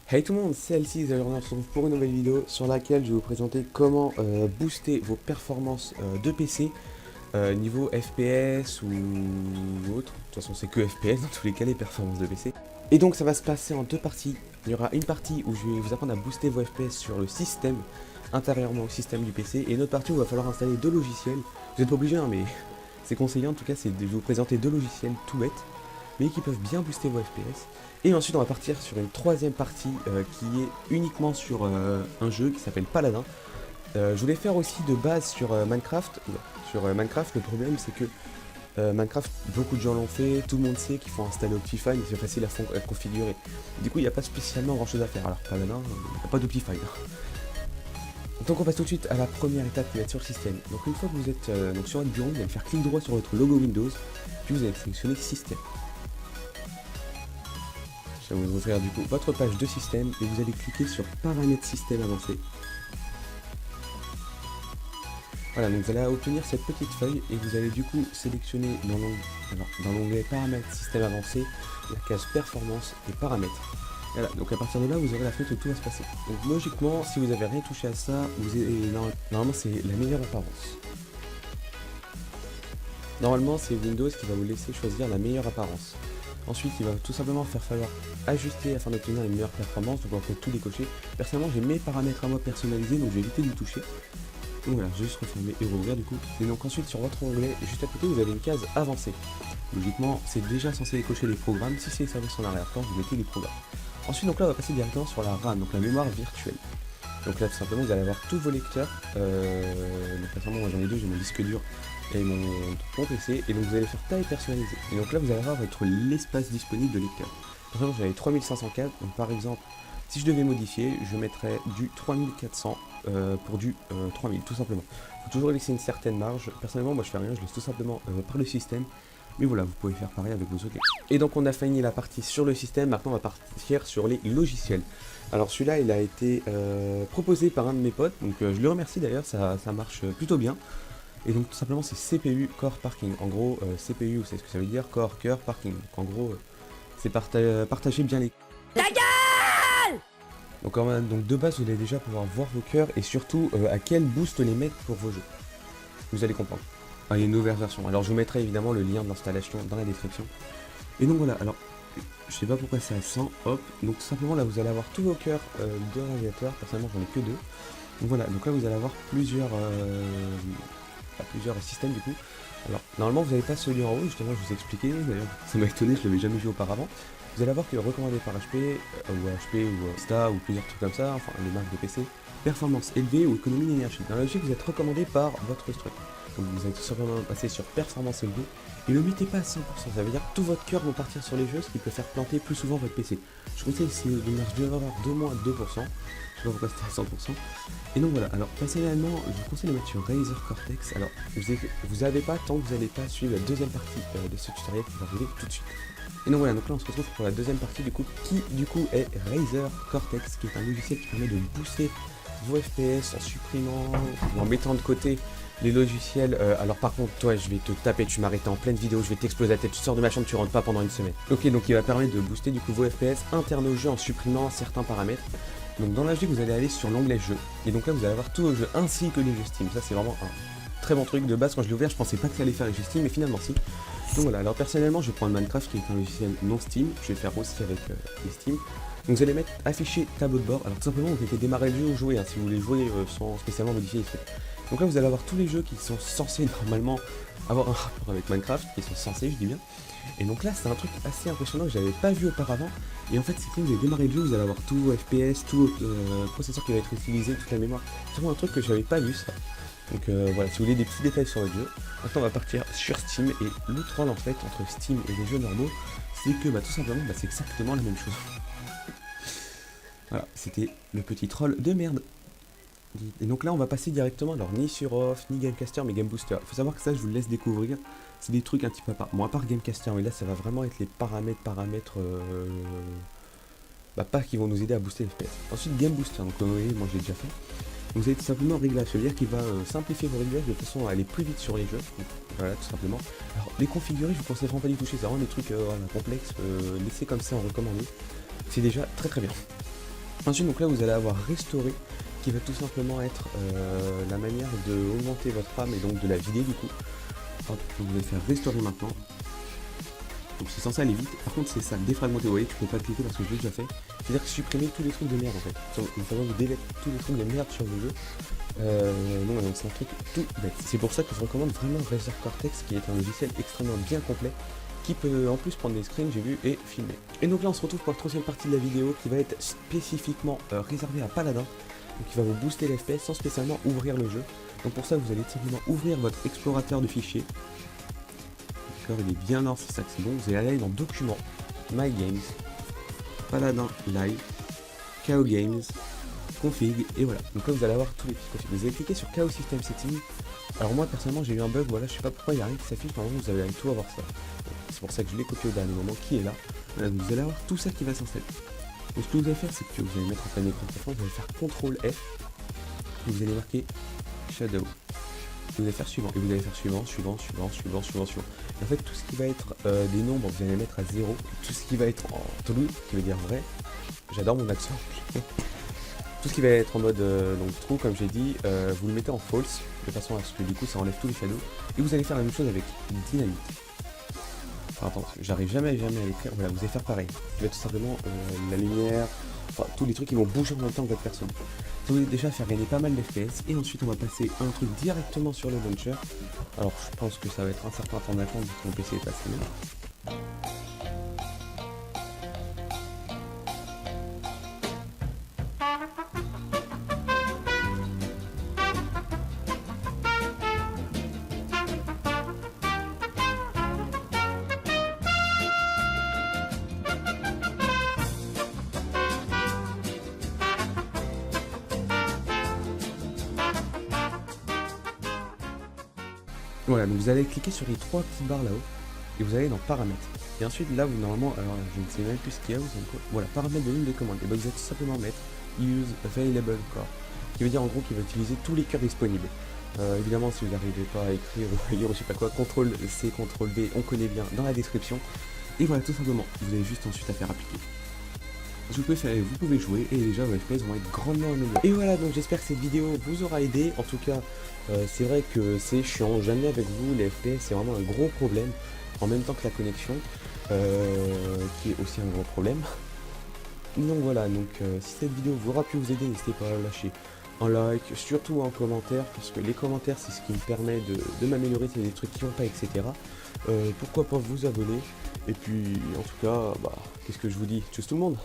Hey tout le monde, c'est Alcis, aujourd'hui on se retrouve pour une nouvelle vidéo sur laquelle je vais vous présenter comment booster vos performances de PC niveau FPS ou autre. De toute façon c'est que FPS dans tous les cas les performances de PC. Et donc ça va se passer en deux parties. Il y aura une partie où je vais vous apprendre à booster vos FPS sur le système, intérieurement au système du PC, et une autre partie où il va falloir installer deux logiciels. Vous n'êtes pas obligé hein, mais c'est conseillé en tout cas, c'est de vous présenter deux logiciels tout bêtes mais qui peuvent bien booster vos FPS. Et ensuite on va partir sur une troisième partie qui est uniquement sur un jeu qui s'appelle Paladin. Je voulais faire aussi de base sur Minecraft. Minecraft, le problème c'est que Minecraft, beaucoup de gens l'ont fait, tout le monde sait qu'il faut installer Optifine, c'est facile à configurer. Du coup il n'y a pas spécialement grand chose à faire. Alors Paladin, il n'y a pas d'Optifine. Donc on passe tout de suite à la première étape qui va être sur le système. Donc une fois que vous êtes donc sur votre bureau, vous allez faire clic droit sur votre logo Windows, puis vous allez sélectionner Système. Ça va vous ouvrir du coup votre page de système et vous allez cliquer sur paramètres système avancé. Voilà, donc vous allez obtenir cette petite feuille et vous allez du coup sélectionner dans l'onglet paramètres système avancé la case performance et paramètres. Voilà, donc à partir de là vous aurez la fenêtre où tout va se passer. Donc logiquement si vous n'avez rien touché à ça, normalement c'est la meilleure apparence. Normalement c'est Windows qui va vous laisser choisir la meilleure apparence. Ensuite, il va tout simplement falloir ajuster afin d'obtenir une meilleure performance, donc on peut tous les cocher. Personnellement, j'ai mes paramètres à moi personnalisés, donc je vais éviter de les toucher. Donc voilà, je vais juste refermer et rouvrir du coup. Et donc ensuite, sur votre onglet, juste à côté, vous avez une case avancée. Logiquement, c'est déjà censé cocher les programmes. Si c'est servi en arrière-plan, vous mettez les programmes. Ensuite, donc là, on va passer directement sur la RAM, donc la mémoire virtuelle. Donc là, tout simplement, vous allez avoir tous vos lecteurs. Donc récemment, moi j'en ai deux, j'ai mon disque dur et mon PC. Et donc vous allez faire taille personnalisée. Et donc là, vous allez avoir l'espace disponible de lecteur. Par exemple, j'avais 3504. Donc par exemple, si je devais modifier, je mettrais du 3400 pour du 3000, tout simplement. Il faut toujours laisser une certaine marge. Personnellement, moi je fais rien, je laisse tout simplement par le système. Mais voilà, vous pouvez faire pareil avec vos autres. Et donc on a fini la partie sur le système, maintenant on va partir sur les logiciels. Alors celui-là il a été proposé par un de mes potes, donc je le remercie d'ailleurs, ça marche plutôt bien. Et donc tout simplement c'est CPU Core Parking. En gros CPU, c'est ce que ça veut dire, Core, Cœur, Parking. Donc en gros c'est partager bien les... Ta gueule! Donc de base vous allez déjà pouvoir voir vos cœurs et surtout à quel boost les mettre pour vos jeux. Vous allez comprendre. Ah, il y a une nouvelle version. Alors je vous mettrai évidemment le lien de l'installation dans la description. Et donc voilà, alors je sais pas pourquoi c'est à 100, hop. Donc tout simplement là vous allez avoir tous vos cœurs de radiateur. Personnellement j'en ai que deux. Donc voilà, donc là vous allez avoir plusieurs systèmes du coup. Alors normalement vous n'avez pas celui en haut, justement je vous ai expliqué, d'ailleurs ça m'a étonné, je l'avais jamais vu auparavant. Vous allez avoir que recommandé par HP, ou HP ou Sta ou plusieurs trucs comme ça, enfin les marques de PC. Performance élevée ou économie d'énergie. Dans la logique vous êtes recommandé par votre structure. Donc vous allez tout simplement passer sur performance élevée et ne le mettez pas à 100%, ça veut dire que tout votre cœur va partir sur les jeux, ce qui peut faire planter plus souvent votre PC. Je conseille c'est une marge d'erreur d'au moins 2%, je sais pas pourquoi c'était à 100%. Et donc voilà, alors personnellement je vous conseille de mettre sur Razer Cortex, alors vous n'avez pas tant que vous n'allez pas suivre la deuxième partie de ce tutoriel qui va arriver tout de suite. Et donc voilà, donc là on se retrouve pour la deuxième partie du coup, qui du coup est Razer Cortex, qui est un logiciel qui permet de booster vos FPS en supprimant ou en mettant de côté les logiciels. Alors par contre toi je vais te taper, tu m'arrêtes en pleine vidéo, je vais t'exploser la tête, tu sors de ma chambre, tu rentres pas pendant une semaine. Ok, donc il va permettre de booster du coup vos FPS internes au jeu en supprimant certains paramètres. Donc dans la logique vous allez aller sur l'onglet jeu, et donc là vous allez avoir tous vos jeux ainsi que les jeux Steam. Ça c'est vraiment un très bon truc. De base quand je l'ai ouvert je pensais pas que ça allait faire les jeux Steam, mais finalement si. Donc voilà, alors personnellement je vais prendre Minecraft qui est un logiciel non Steam, je vais faire aussi avec les Steam. Donc vous allez mettre afficher tableau de bord. Alors tout simplement vous pouvez démarrer le jeu ou jouer, hein, si vous voulez jouer sans spécialement modifier les trucs. Donc là vous allez avoir tous les jeux qui sont censés normalement avoir un rapport avec Minecraft, qui sont censés je dis bien. Et donc là c'est un truc assez impressionnant que j'avais pas vu auparavant. Et en fait c'est quand vous allez démarrer le jeu, vous allez avoir tout FPS, tout processeur qui va être utilisé, toute la mémoire. C'est vraiment un truc que j'avais pas vu ça. Donc voilà, si vous voulez des petits détails sur votre jeu. Maintenant on va partir sur Steam, et le troll en fait entre Steam et les jeux normaux, c'est que tout simplement c'est exactement la même chose. Voilà, c'était le petit troll de merde. Et donc là on va passer directement, alors ni sur Off, ni Gamecaster, mais Game Booster. Il faut savoir que ça je vous le laisse découvrir, c'est des trucs un petit peu à part. Bon, à part Gamecaster, mais là ça va vraiment être les paramètres pas qui vont nous aider à booster les FPS. Ensuite Game Booster, donc comme vous voyez, moi je l'ai déjà fait. Donc, vous avez tout simplement réglage, ça veut dire qu'il va simplifier vos réglages de façon à aller plus vite sur les jeux. Donc, voilà, tout simplement. Alors les configurer, je vous conseille vraiment pas d'y toucher, c'est vraiment des trucs complexes, laissez comme ça en recommandé. C'est déjà très très bien. Ensuite, donc là, vous allez avoir restauré, qui va tout simplement être la manière de augmenter votre RAM et donc de la vider du coup. Hop, donc vous allez faire restaurer maintenant. Donc c'est censé aller vite. Par contre, c'est ça, défragmenter. Vous voyez, tu peux pas cliquer parce que je l'ai déjà fait. C'est-à-dire que supprimer tous les trucs de merde en fait. Notamment vous délète tous les trucs de merde sur le jeu. Non, c'est un truc tout bête. C'est pour ça que je recommande vraiment Razer Cortex, qui est un logiciel extrêmement bien complet, qui peut en plus prendre des screens, j'ai vu, et filmer. Et donc là, on se retrouve pour la troisième partie de la vidéo, qui va être spécifiquement réservée à Paladin. Donc il va vous booster l'FPS sans spécialement ouvrir le jeu. Donc pour ça, vous allez simplement ouvrir votre explorateur de fichiers. D'accord, il est bien noir, c'est ça que c'est bon. Vous allez aller dans Documents, My Games, Paladin Live, KO Games, Config, et voilà. Donc là, vous allez avoir tous les petits configs. Vous allez cliquer sur KO System Setting. Alors moi, personnellement, j'ai eu un bug, voilà, je sais pas pourquoi il y a rien qui s'affiche. Normalement, vous allez tout avoir ça. C'est pour ça que je l'ai copié au dernier moment, qui est là. Voilà, donc vous allez avoir tout ça qui va s'installer. Donc ce que vous allez faire, c'est que vous allez mettre en plein écran, vous allez faire CTRL F, et vous allez marquer Shadow. Vous allez faire suivant, et vous allez faire suivant. Et en fait, tout ce qui va être des nombres, vous allez mettre à 0. Tout ce qui va être en true, qui veut dire vrai, j'adore mon accent. Tout ce qui va être en mode donc true, comme j'ai dit, vous le mettez en false, de façon à ce que du coup ça enlève tous les shadows. Et vous allez faire la même chose avec dynamite. Enfin, attends, j'arrive jamais à l'écrire. Voilà, vous allez faire pareil. Qui va tout simplement la lumière, enfin tous les trucs qui vont bouger en même temps que votre personne. Ça vous allez déjà faire gagner pas mal d'FPS. Et ensuite, on va passer un truc directement sur le launcher. Alors, je pense que ça va être un certain temps d'attente vu que mon PC est assez bien. Voilà, donc vous allez cliquer sur les trois petites barres là-haut et vous allez dans paramètres. Et ensuite là, vous normalement, alors je ne sais même plus ce qu'il y a, voilà, paramètres de l'une des commandes. Et bien vous allez tout simplement mettre use available core, qui veut dire en gros qu'il va utiliser tous les cœurs disponibles. Évidemment, si vous n'arrivez pas à écrire ou à lire, je sais pas quoi, CTRL C, CTRL V, on connaît bien dans la description. Et voilà, tout simplement, vous avez juste ensuite à faire appliquer. Vous pouvez jouer et déjà vos FPS vont être grandement améliorés. Et voilà, donc j'espère que cette vidéo vous aura aidé. En tout cas, c'est vrai que c'est chiant, jamais avec vous, les FPS c'est vraiment un gros problème, en même temps que la connexion, qui est aussi un gros problème. Donc voilà, donc si cette vidéo vous aura pu vous aider, n'hésitez pas à lâcher un like, surtout un commentaire, parce que les commentaires c'est ce qui me permet de m'améliorer, c'est des trucs qui vont pas, etc. Pourquoi pas vous abonner, et puis en tout cas, qu'est-ce que je vous dis, tchuss tout le monde.